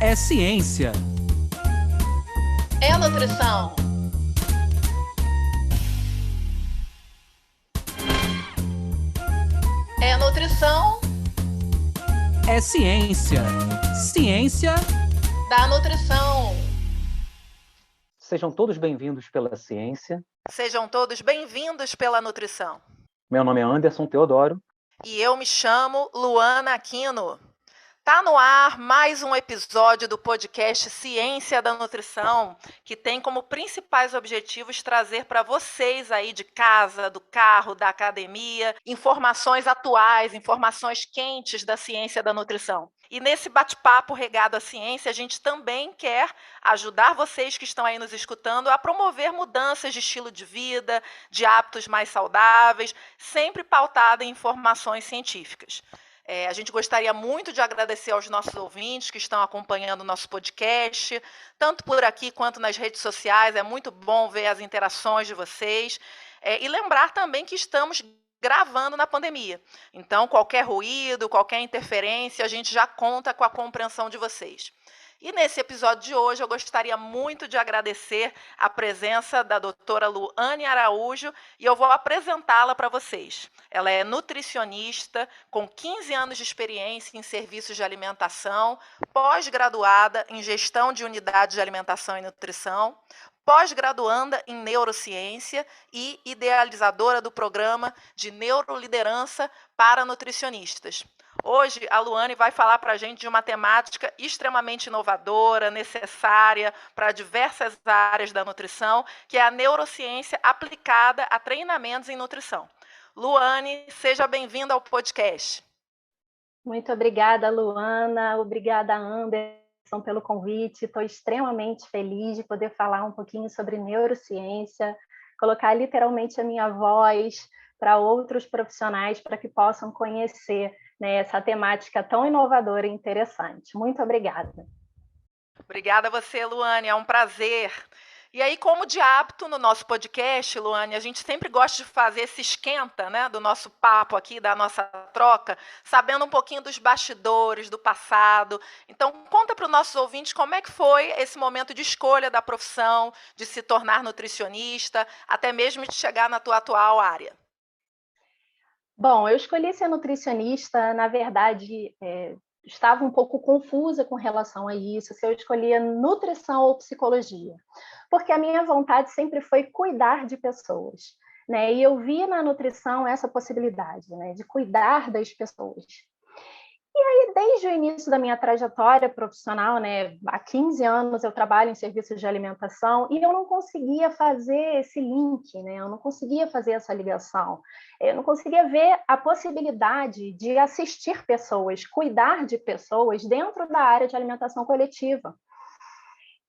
É ciência. É nutrição. É nutrição É ciência. Ciência da nutrição. Sejam todos bem-vindos pela ciência. Sejam todos bem-vindos pela nutrição. Meu nome é Anderson Teodoro. E eu me chamo Luana Aquino. Tá no ar mais um episódio do podcast Ciência da Nutrição, que tem como principais objetivos trazer para vocês aí de casa, do carro, da academia, informações atuais, informações quentes da ciência da nutrição. E nesse bate-papo regado à ciência, a gente também quer ajudar vocês que estão aí nos escutando a promover mudanças de estilo de vida, de hábitos mais saudáveis, sempre pautada em informações científicas. A gente gostaria muito de agradecer aos nossos ouvintes que estão acompanhando o nosso podcast, tanto por aqui quanto nas redes sociais. É muito bom ver as interações de vocês. E lembrar também que estamos gravando na pandemia. Então, qualquer ruído, qualquer interferência, a gente já conta com a compreensão de vocês. E nesse episódio de hoje, eu gostaria muito de agradecer a presença da doutora Luane Araújo e eu vou apresentá-la para vocês. Ela é nutricionista, com 15 anos de experiência em serviços de alimentação, pós-graduada em gestão de unidades de alimentação e nutrição, pós-graduanda em neurociência e idealizadora do programa de neuroliderança para nutricionistas. Hoje, a Luane vai falar para a gente de uma temática extremamente inovadora, necessária para diversas áreas da nutrição, que é a neurociência aplicada a treinamentos em nutrição. Luane, seja bem-vinda ao podcast. Muito obrigada, Luana. Obrigada, Anderson, pelo convite. Estou extremamente feliz de poder falar um pouquinho sobre neurociência, colocar literalmente a minha voz para outros profissionais para que possam conhecer, né, essa temática tão inovadora e interessante. Muito obrigada. Obrigada a você, Luane. É um prazer. E aí, como de hábito no nosso podcast, Luane, a gente sempre gosta de fazer esse esquenta, né, do nosso papo aqui, da nossa troca, sabendo um pouquinho dos bastidores, do passado. Então, conta para os nossos ouvintes como é que foi esse momento de escolha da profissão, de se tornar nutricionista, até mesmo de chegar na tua atual área. Bom, eu escolhi ser nutricionista, na verdade, estava um pouco confusa com relação a isso, se eu escolhia nutrição ou psicologia, porque a minha vontade sempre foi cuidar de pessoas, né? E eu vi na nutrição essa possibilidade, né, de cuidar das pessoas. E aí, desde o início da minha trajetória profissional, né, há 15 anos eu trabalho em serviços de alimentação e eu não conseguia fazer esse link, né, eu não conseguia fazer essa ligação, eu não conseguia ver a possibilidade de assistir pessoas, cuidar de pessoas dentro da área de alimentação coletiva.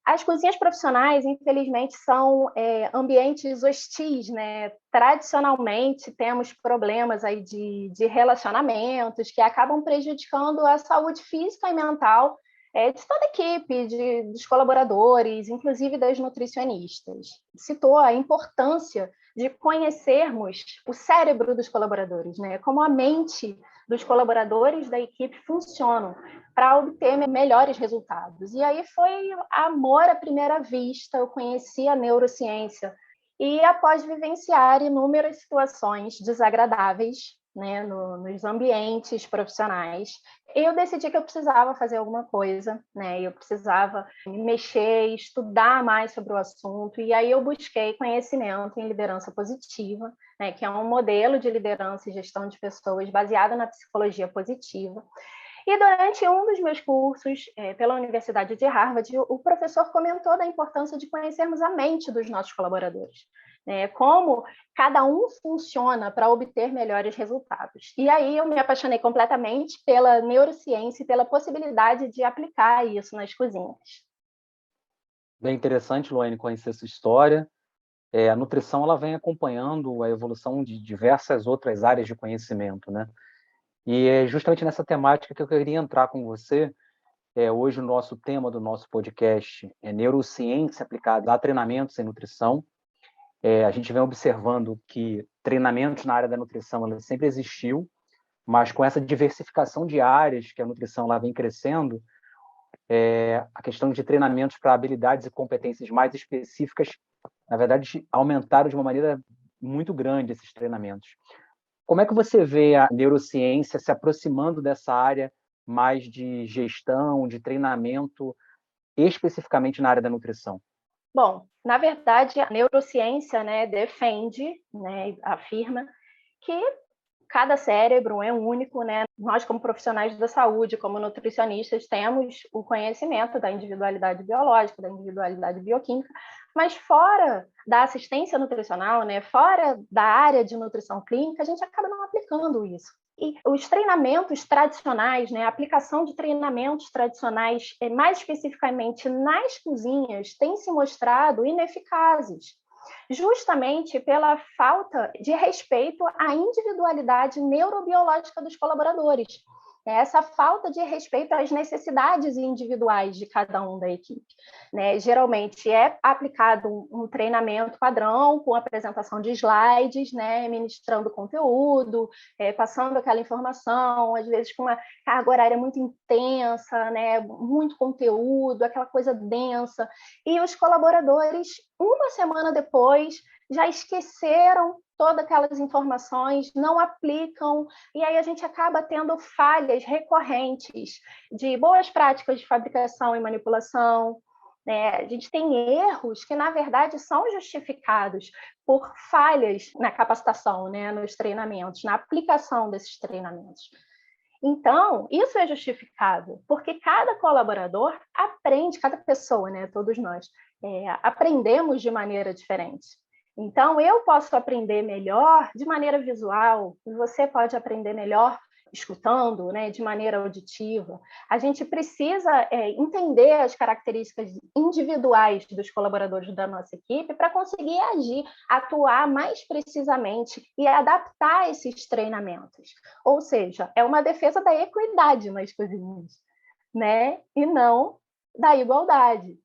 As cozinhas profissionais, infelizmente, são ambientes hostis, né? Tradicionalmente, temos problemas aí de relacionamentos que acabam prejudicando a saúde física e mental de toda a equipe, dos colaboradores, inclusive das nutricionistas. Citou a importância de conhecermos o cérebro dos colaboradores, né? Como a mente dos colaboradores da equipe funcionam para obter melhores resultados. E aí foi amor à primeira vista, eu conheci a neurociência. E após vivenciar inúmeras situações desagradáveis, né, nos ambientes profissionais, eu decidi que eu precisava fazer alguma coisa, né, eu precisava me mexer, estudar mais sobre o assunto, e aí eu busquei conhecimento em liderança positiva, né, que é um modelo de liderança e gestão de pessoas baseado na psicologia positiva. E durante um dos meus cursos pela Universidade de Harvard, o professor comentou da importância de conhecermos a mente dos nossos colaboradores, né? Como cada um funciona para obter melhores resultados. E aí eu me apaixonei completamente pela neurociência e pela possibilidade de aplicar isso nas cozinhas. Bem interessante, Luane, conhecer essa história. A nutrição ela vem acompanhando a evolução de diversas outras áreas de conhecimento, né? E é justamente nessa temática que eu queria entrar com você. Hoje o nosso tema do nosso podcast é neurociência aplicada a treinamentos em nutrição. A gente vem observando que treinamentos na área da nutrição ela sempre existiu, mas com essa diversificação de áreas que a nutrição lá vem crescendo, a questão de treinamentos para habilidades e competências mais específicas, na verdade, aumentaram de uma maneira muito grande esses treinamentos. Como é que você vê a neurociência se aproximando dessa área mais de gestão, de treinamento, especificamente na área da nutrição? Bom, na verdade, a neurociência, né, defende, né, afirma que cada cérebro é único, né? Nós, como profissionais da saúde, como nutricionistas, temos o conhecimento da individualidade biológica, da individualidade bioquímica, mas fora da assistência nutricional, né, fora da área de nutrição clínica, a gente acaba não aplicando isso. E os treinamentos tradicionais, né, a aplicação de treinamentos tradicionais, mais especificamente nas cozinhas, tem se mostrado ineficazes, justamente pela falta de respeito à individualidade neurobiológica dos colaboradores. Essa falta de respeito às necessidades individuais de cada um da equipe. Né? Geralmente é aplicado um treinamento padrão, com apresentação de slides, né? Ministrando conteúdo, passando aquela informação, às vezes com uma carga horária muito intensa, né? Muito conteúdo, aquela coisa densa. E os colaboradores, uma semana depois, já esqueceram todas aquelas informações, não aplicam, e aí a gente acaba tendo falhas recorrentes de boas práticas de fabricação e manipulação, né? A gente tem erros que, na verdade, são justificados por falhas na capacitação, né? Nos treinamentos, na aplicação desses treinamentos. Então, isso é justificável, porque cada colaborador aprende, cada pessoa, né? Todos nós, aprendemos de maneira diferente. Então, eu posso aprender melhor de maneira visual, e você pode aprender melhor escutando, né, de maneira auditiva. A gente precisa entender as características individuais dos colaboradores da nossa equipe para conseguir agir, atuar mais precisamente e adaptar esses treinamentos. Ou seja, é uma defesa da equidade nas cozinhas, né, e não da igualdade.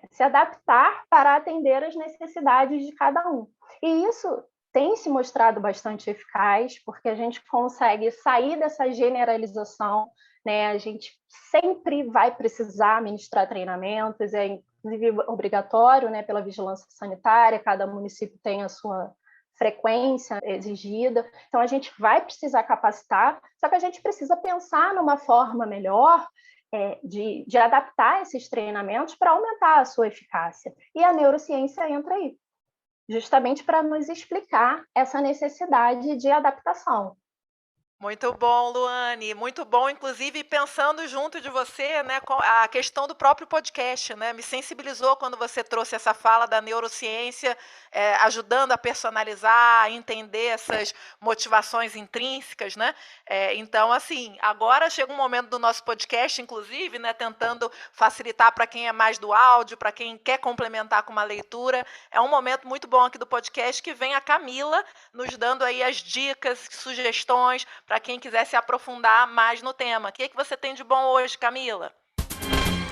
Se adaptar para atender as necessidades de cada um. E isso tem se mostrado bastante eficaz, porque a gente consegue sair dessa generalização, né? A gente sempre vai precisar ministrar treinamentos, é inclusive obrigatório, né, pela vigilância sanitária, cada município tem a sua frequência exigida, então a gente vai precisar capacitar, só que a gente precisa pensar numa forma melhor de adaptar esses treinamentos para aumentar a sua eficácia. E a neurociência entra aí, justamente para nos explicar essa necessidade de adaptação. Muito bom, Luane, muito bom, inclusive pensando junto de você, né, com a questão do próprio podcast, né, me sensibilizou quando você trouxe essa fala da neurociência, ajudando a personalizar, a entender essas motivações intrínsecas, né, então, assim, agora chega um momento do nosso podcast, inclusive, né, tentando facilitar para quem é mais do áudio, para quem quer complementar com uma leitura, é um momento muito bom aqui do podcast que vem a Camila nos dando aí as dicas, sugestões, para quem quiser se aprofundar mais no tema. O que você tem de bom hoje, Camila?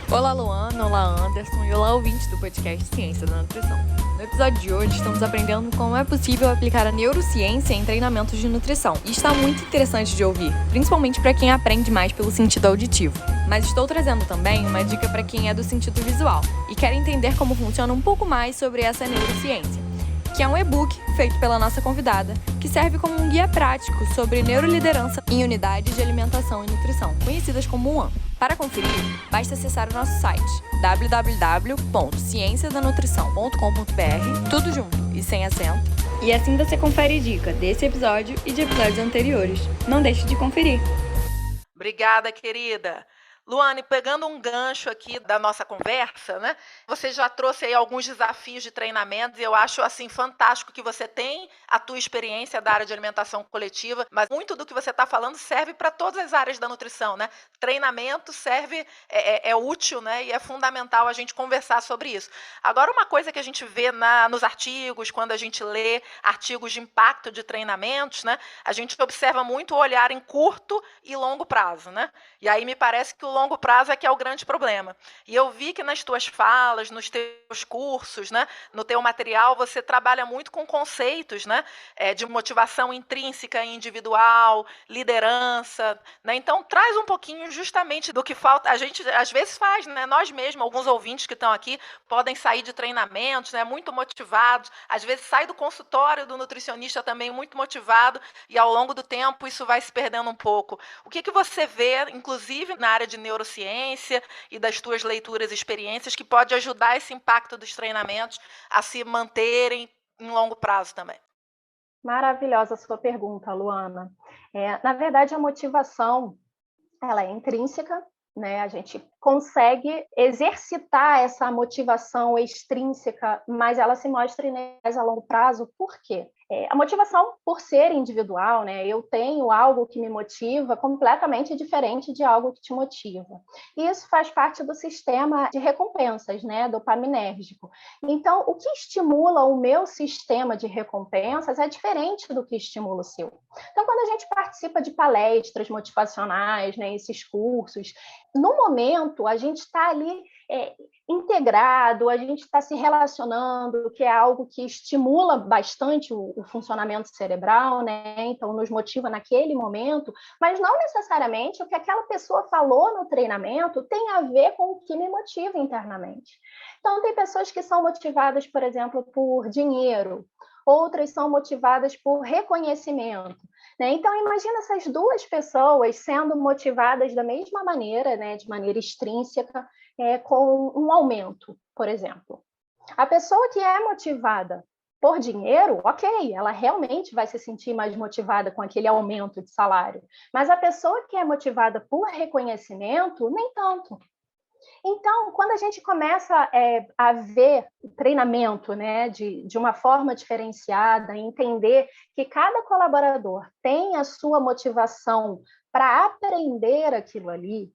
Olá, Luana, olá, Anderson e olá, ouvintes do podcast Ciência da Nutrição. No episódio de hoje, estamos aprendendo como é possível aplicar a neurociência em treinamentos de nutrição. E está muito interessante de ouvir, principalmente para quem aprende mais pelo sentido auditivo. Mas estou trazendo também uma dica para quem é do sentido visual e quer entender como funciona um pouco mais sobre essa neurociência, que é um e-book feito pela nossa convidada, que serve como um guia prático sobre neuroliderança em unidades de alimentação e nutrição, conhecidas como UAN. Para conferir, basta acessar o nosso site www.cienciadanutrição.com.br, tudo junto e sem acento. E assim você confere dica desse episódio e de episódios anteriores. Não deixe de conferir. Obrigada, querida. Luane, pegando um gancho aqui da nossa conversa, né? Você já trouxe aí alguns desafios de treinamento e eu acho assim fantástico que você tem a tua experiência da área de alimentação coletiva, mas muito do que você está falando serve para todas as áreas da nutrição, né? Treinamento serve, é útil, né? E é fundamental a gente conversar sobre isso. Agora, uma coisa que a gente vê nos artigos, quando a gente lê artigos de impacto de treinamentos, né? A gente observa muito o olhar em curto e longo prazo, né? E aí me parece que o longo prazo é que é o grande problema. E eu vi que nas tuas falas, nos teus cursos, né, no teu material, você trabalha muito com conceitos, né, de motivação intrínseca e individual, liderança, né? Então, traz um pouquinho justamente do que falta. A gente, às vezes, faz, né? Nós mesmos, alguns ouvintes que estão aqui, podem sair de treinamentos, né, muito motivados, às vezes sai do consultório do nutricionista também muito motivado, e ao longo do tempo isso vai se perdendo um pouco. O que você vê, inclusive na área de neurociência e das tuas leituras e experiências, que pode ajudar esse impacto dos treinamentos a se manterem em longo prazo também? Maravilhosa a sua pergunta, Luana. Na verdade, a motivação ela é intrínseca, né? A gente consegue exercitar essa motivação extrínseca, mas ela se mostra mais a longo prazo. Por quê? A motivação, por ser individual, né? Eu tenho algo que me motiva completamente diferente de algo que te motiva. E isso faz parte do sistema de recompensas, né? Dopaminérgico. Então, o que estimula o meu sistema de recompensas é diferente do que estimula o seu. Então, quando a gente participa de palestras motivacionais, né? Esses cursos, no momento, a gente está ali integrado, a gente está se relacionando, que é algo que estimula bastante o funcionamento cerebral, né? Então, nos motiva naquele momento, mas não necessariamente o que aquela pessoa falou no treinamento tem a ver com o que me motiva internamente. Então, tem pessoas que são motivadas, por exemplo, por dinheiro, outras são motivadas por reconhecimento, né? Então, imagina essas duas pessoas sendo motivadas da mesma maneira, né? De maneira extrínseca, com um aumento, por exemplo. A pessoa que é motivada por dinheiro, ok, ela realmente vai se sentir mais motivada com aquele aumento de salário. Mas a pessoa que é motivada por reconhecimento, nem tanto. Então, quando a gente começa a ver o treinamento, né, de uma forma diferenciada, entender que cada colaborador tem a sua motivação para aprender aquilo ali,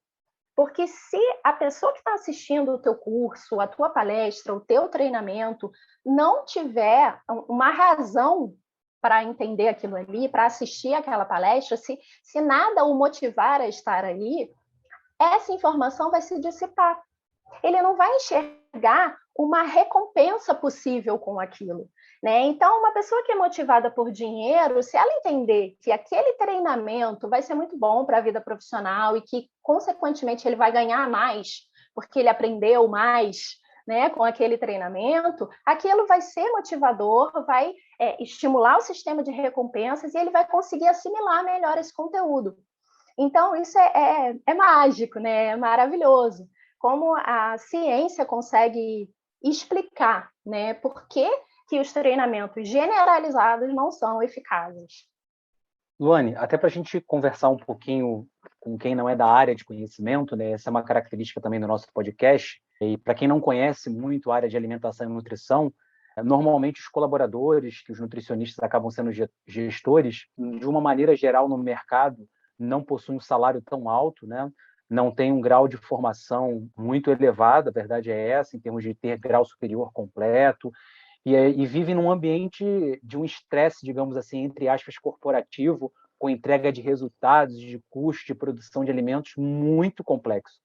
porque se a pessoa que está assistindo o teu curso, a tua palestra, o teu treinamento, não tiver uma razão para entender aquilo ali, para assistir aquela palestra, se nada o motivar a estar ali, essa informação vai se dissipar. Ele não vai enxergar uma recompensa possível com aquilo, né? Então, uma pessoa que é motivada por dinheiro, se ela entender que aquele treinamento vai ser muito bom para a vida profissional e que, consequentemente, ele vai ganhar mais, porque ele aprendeu mais, né, com aquele treinamento, aquilo vai ser motivador, vai estimular o sistema de recompensas e ele vai conseguir assimilar melhor esse conteúdo. Então, isso é mágico, né? É maravilhoso. Como a ciência consegue explicar, né, por que os treinamentos generalizados não são eficazes. Luane, até para a gente conversar um pouquinho com quem não é da área de conhecimento, né, essa é uma característica também do nosso podcast, e para quem não conhece muito a área de alimentação e nutrição, normalmente os colaboradores, que os nutricionistas acabam sendo gestores, de uma maneira geral no mercado, não possuem um salário tão alto, né? Não tem um grau de formação muito elevado, a verdade é essa, em termos de ter grau superior completo, e vive num ambiente de um estresse, digamos assim, entre aspas, corporativo, com entrega de resultados, de custo de produção de alimentos muito complexo.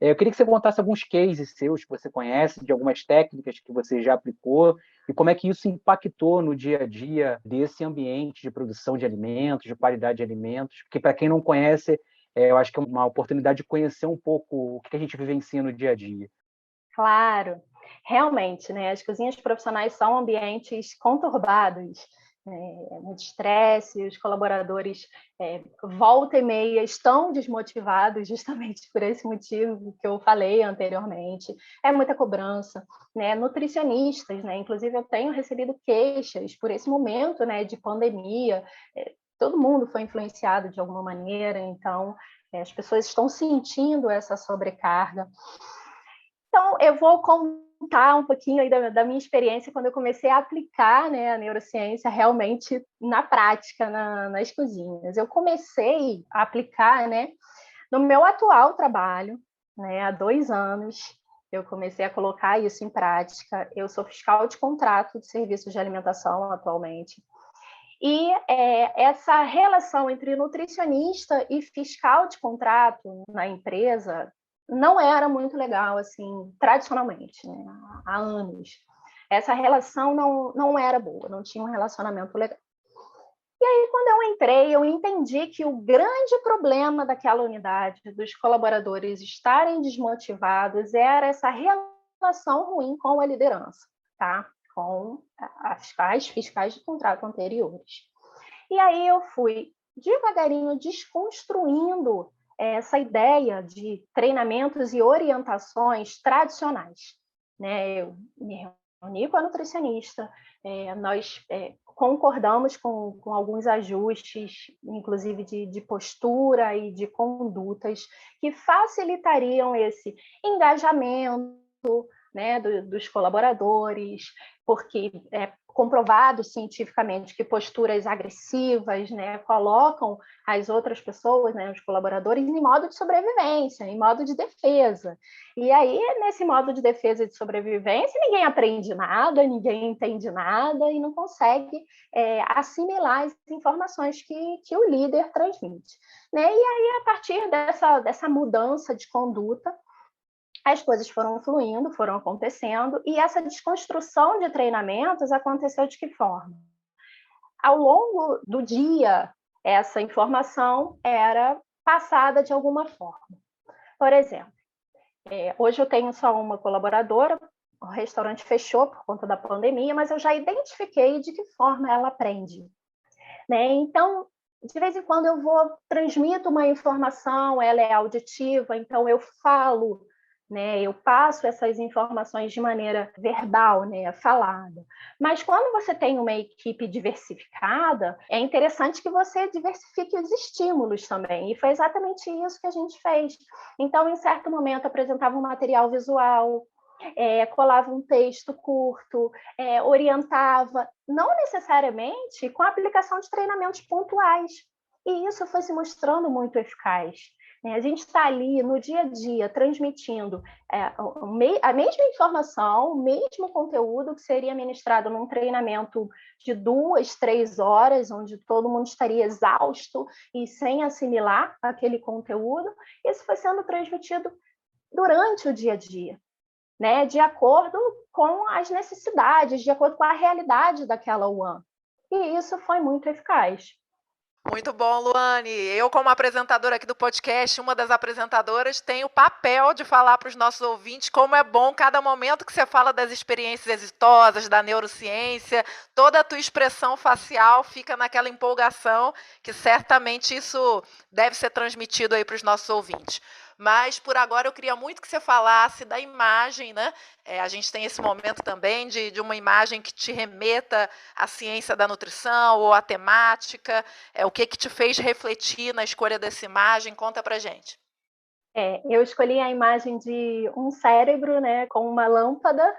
Eu queria que você contasse alguns cases seus que você conhece, de algumas técnicas que você já aplicou, e como é que isso impactou no dia a dia desse ambiente de produção de alimentos, de qualidade de alimentos, porque para quem não conhece, eu acho que é uma oportunidade de conhecer um pouco o que a gente vivencia no dia a dia. Claro, realmente, né? As cozinhas profissionais são ambientes conturbados, muito estresse, os colaboradores volta e meia estão desmotivados justamente por esse motivo que eu falei anteriormente. É muita cobrança, né? Nutricionistas, né? Inclusive eu tenho recebido queixas por esse momento, né, de pandemia. Todo mundo foi influenciado de alguma maneira, então as pessoas estão sentindo essa sobrecarga. Então, eu vou contar um pouquinho aí da minha experiência quando eu comecei a aplicar, né, a neurociência realmente na prática, nas cozinhas. Eu comecei a aplicar, né, no meu atual trabalho, né, há 2 anos, eu comecei a colocar isso em prática. Eu sou fiscal de contrato de serviços de alimentação atualmente. E essa relação entre nutricionista e fiscal de contrato na empresa não era muito legal, assim, tradicionalmente, né? Há anos. Essa relação não era boa, não tinha um relacionamento legal. E aí, quando eu entrei, eu entendi que o grande problema daquela unidade, dos colaboradores estarem desmotivados, era essa relação ruim com a liderança, tá? Com as fiscais de contrato anteriores. E aí eu fui devagarinho desconstruindo essa ideia de treinamentos e orientações tradicionais, né? Eu me reuni com a nutricionista, nós concordamos com alguns ajustes, inclusive de postura e de condutas, que facilitariam esse engajamento, né, dos colaboradores, porque é comprovado cientificamente que posturas agressivas, né, colocam as outras pessoas, né, os colaboradores, em modo de sobrevivência, em modo de defesa. E aí, nesse modo de defesa e de sobrevivência, ninguém aprende nada, ninguém entende nada e não consegue assimilar as informações que o líder transmite, né? E aí, a partir dessa mudança de conduta, as coisas foram fluindo, foram acontecendo, e essa desconstrução de treinamentos aconteceu de que forma? Ao longo do dia, essa informação era passada de alguma forma. Por exemplo, hoje eu tenho só uma colaboradora, o restaurante fechou por conta da pandemia, mas eu já identifiquei de que forma ela aprende, né? Então, de vez em quando eu transmito uma informação, ela é auditiva, então eu falo, né, eu passo essas informações de maneira verbal, né, falada. Mas quando você tem uma equipe diversificada, é interessante que você diversifique os estímulos também. E foi exatamente isso que a gente fez. Então, em certo momento, apresentava um material visual, colava um texto curto, orientava, não necessariamente com a aplicação de treinamentos pontuais. E isso foi se mostrando muito eficaz. A gente está ali no dia a dia transmitindo a mesma informação, o mesmo conteúdo que seria ministrado num treinamento de 2, 3 horas, onde todo mundo estaria exausto e sem assimilar aquele conteúdo. Isso foi sendo transmitido durante o dia a dia, né? De acordo com as necessidades, de acordo com a realidade daquela UAN. E isso foi muito eficaz. Muito bom, Luane. Eu, como apresentadora aqui do podcast, uma das apresentadoras, tenho o papel de falar para os nossos ouvintes como é bom cada momento que você fala das experiências exitosas, da neurociência, toda a tua expressão facial fica naquela empolgação que certamente isso deve ser transmitido aí para os nossos ouvintes. Mas, por agora, eu queria muito que você falasse da imagem, né? A gente tem esse momento também de uma imagem que te remeta à ciência da nutrição ou à temática. O que te fez refletir na escolha dessa imagem? Conta pra gente. Eu escolhi a imagem de um cérebro, né, com uma lâmpada,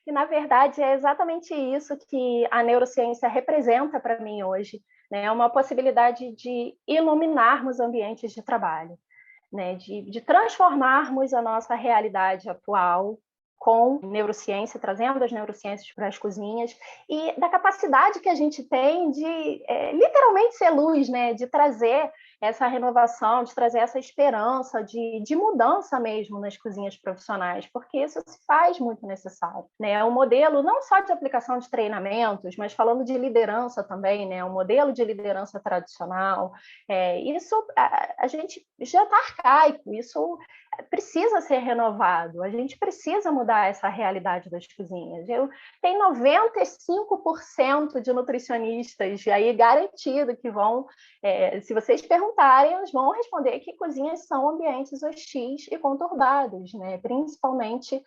que, na verdade, é exatamente isso que a neurociência representa para mim hoje, né? É uma possibilidade de iluminarmos ambientes de trabalho, né, de transformarmos a nossa realidade atual com neurociência, trazendo as neurociências para as cozinhas, e da capacidade que a gente tem de literalmente ser luz, né, de trazer essa renovação, de trazer essa esperança de mudança mesmo nas cozinhas profissionais, porque isso se faz muito necessário, né? É um modelo não só de aplicação de treinamentos, mas falando de liderança também, né? Um modelo de liderança tradicional. Isso a gente já está arcaico, isso precisa ser renovado, a gente precisa mudar essa realidade das cozinhas. Tem 95% de nutricionistas aí garantido que vão, se vocês perguntarem, eles vão responder que cozinhas são ambientes hostis e conturbados, né? Principalmente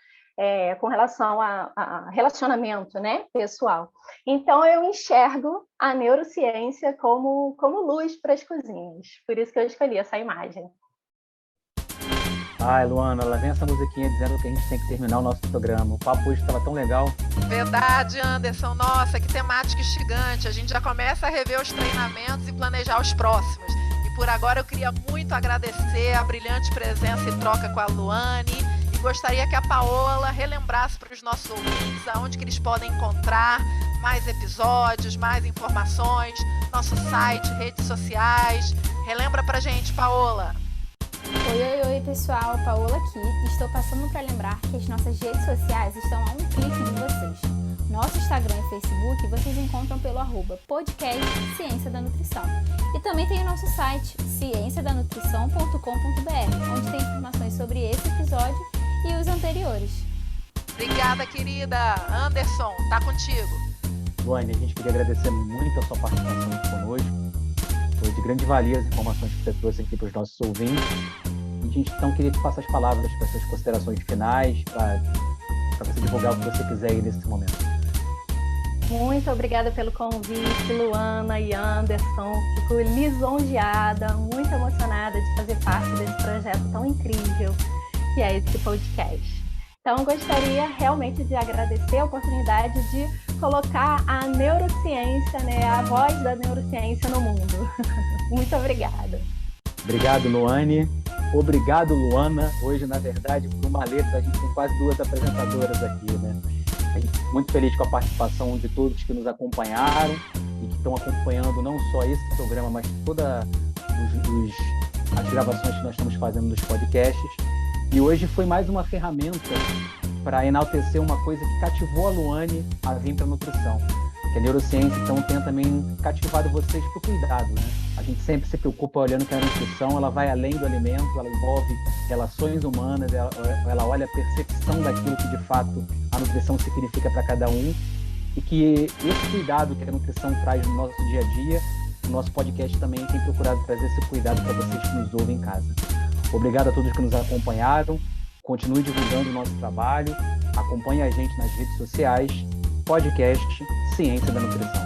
com relação a relacionamento, né, pessoal. Então, eu enxergo a neurociência como luz para as cozinhas. Por isso que eu escolhi essa imagem. Ai, Luana, lá vem essa musiquinha dizendo que a gente tem que terminar o nosso programa. O papo hoje estava tão legal. Verdade, Anderson. Nossa, que temática instigante. A gente já começa a rever os treinamentos e planejar os próximos. E por agora eu queria muito agradecer a brilhante presença e troca com a Luane. E gostaria que a Paola relembrasse para os nossos ouvintes aonde que eles podem encontrar mais episódios, mais informações, nosso site, redes sociais. Relembra pra gente, Paola. Oi, pessoal, Paola aqui. Estou passando para lembrar que as nossas redes sociais estão a um clique de vocês. Nosso Instagram e Facebook vocês encontram pelo @podcast Ciência da Nutrição. E também tem o nosso site, cienciadanutrição.com.br, onde tem informações sobre esse episódio e os anteriores. Obrigada, querida. Anderson, tá contigo. Luane, a gente queria agradecer muito a sua participação aqui conosco. Foi de grande valia as informações que você trouxe aqui para os nossos ouvintes. E a gente então queria te passar as palavras para as suas considerações finais, para você divulgar o que você quiser aí nesse momento. Muito obrigada pelo convite, Luana e Anderson. Fico lisonjeada, muito emocionada de fazer parte desse projeto tão incrível que é esse podcast. Então, gostaria realmente de agradecer a oportunidade de colocar a neurociência, a voz da neurociência no mundo. Muito obrigada. Obrigado, Luane. Obrigado, Luana. Hoje, na verdade, por uma letra, a gente tem quase 2 apresentadoras aqui, né? A gente é muito feliz com a participação de todos que nos acompanharam e que estão acompanhando não só esse programa, mas todas as gravações que nós estamos fazendo dos podcasts. E hoje foi mais uma ferramenta para enaltecer uma coisa que cativou a Luane a vir para a nutrição. Porque a neurociência, então, tem também cativado vocês para o cuidado, né? A gente sempre se preocupa olhando que a nutrição ela vai além do alimento, ela envolve relações humanas, ela olha a percepção daquilo que, de fato, a nutrição significa para cada um. E que esse cuidado que a nutrição traz no nosso dia a dia, o nosso podcast também tem procurado trazer esse cuidado para vocês que nos ouvem em casa. Obrigado a todos que nos acompanharam. Continue divulgando o nosso trabalho. Acompanhe a gente nas redes sociais. Podcast Ciência da Nutrição.